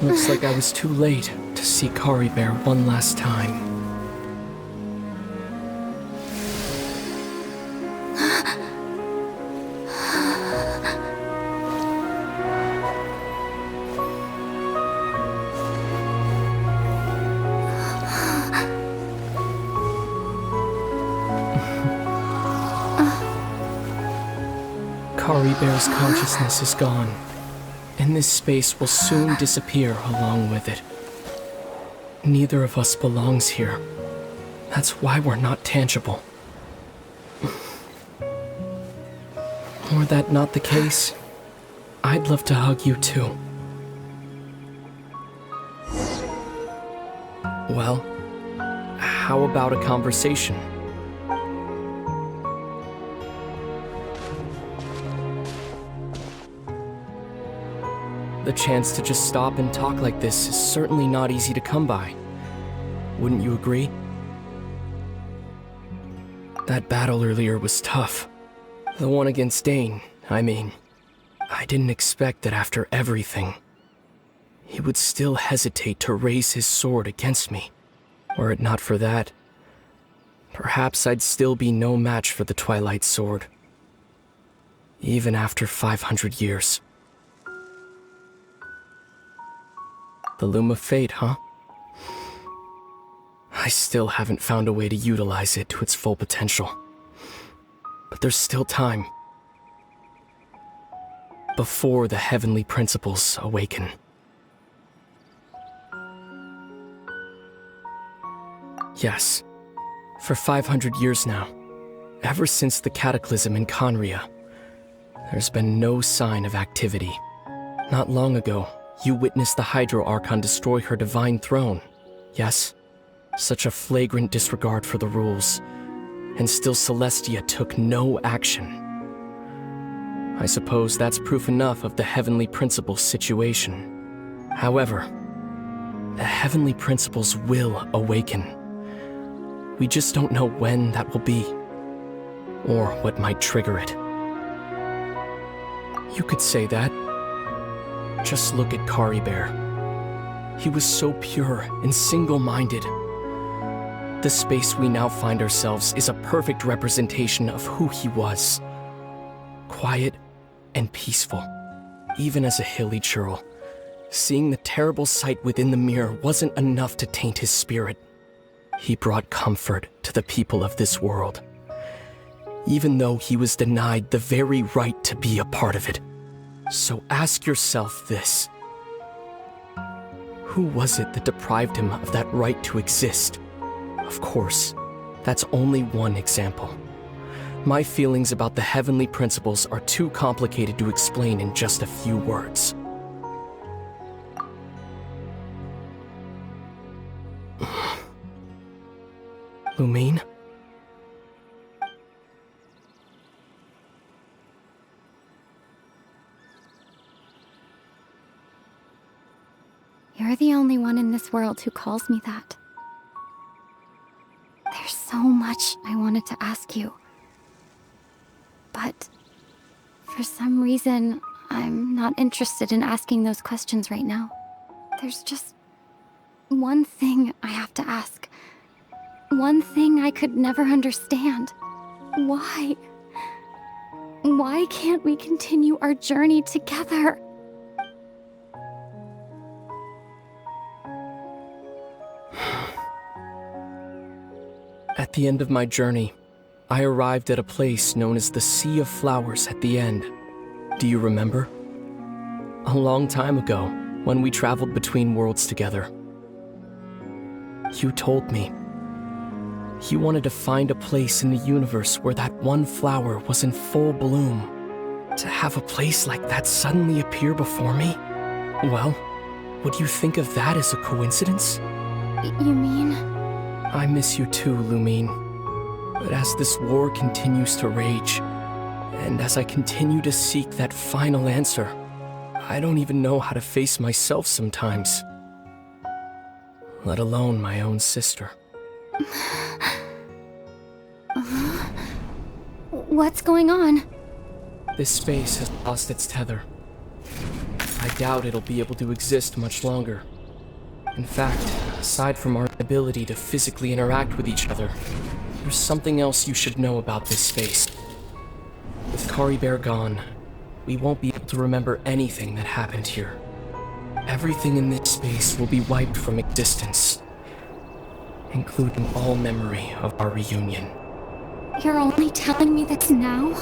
Looks like I was too late to see Kari Bear one last time. Kari Bear's consciousness is gone, and this space will soon disappear along with it. Neither of us belongs here. That's why we're not tangible. Were that not the case, I'd love to hug you too. Well, how about a conversation? The chance to just stop and talk like this is certainly not easy to come by. Wouldn't you agree? That battle earlier was tough. The one against Dane, I mean. I didn't expect that after everything, he would still hesitate to raise his sword against me. Were it not for that, perhaps I'd still be no match for the Twilight Sword. Even after 500 years. The Loom of Fate, huh? I still haven't found a way to utilize it to its full potential. But there's still time. Before the heavenly principles awaken. Yes, for 500 years now, ever since the cataclysm in Conria, there's been no sign of activity. Not long ago, you witnessed the Hydro Archon destroy her divine throne, yes? Such a flagrant disregard for the rules, and still Celestia took no action. I suppose that's proof enough of the Heavenly Principles situation. However, the Heavenly Principles will awaken. We just don't know when that will be, or what might trigger it. You could say that. Just look at Kari Bear. He was so pure and single-minded. The space we now find ourselves is a perfect representation of who he was. Quiet and peaceful. Even as a hilly churl, seeing the terrible sight within the mirror wasn't enough to taint his spirit. He brought comfort to the people of this world, even though he was denied the very right to be a part of it. So ask yourself this. Who was it that deprived him of that right to exist? Of course, that's only one example. My feelings about the heavenly principles are too complicated to explain in just a few words. Lumine? You're the only one in this world who calls me that. There's so much I wanted to ask you. But for some reason, I'm not interested in asking those questions right now. There's just one thing I have to ask. One thing I could never understand. Why? Why can't we continue our journey together? At the end of my journey, I arrived at a place known as the Sea of Flowers at the end. Do you remember? A long time ago, when we traveled between worlds together. You told me. You wanted to find a place in the universe where that one flower was in full bloom. To have a place like that suddenly appear before me? Well, would you think of that as a coincidence? You mean? I miss you too, Lumine. But as this war continues to rage, and as I continue to seek that final answer, I don't even know how to face myself sometimes. Let alone my own sister. What's going on? This space has lost its tether. I doubt it'll be able to exist much longer. In fact, aside from our ability to physically interact with each other, there's something else you should know about this space. With Kari Bear gone, we won't be able to remember anything that happened here. Everything in this space will be wiped from existence, including all memory of our reunion. You're only telling me this now?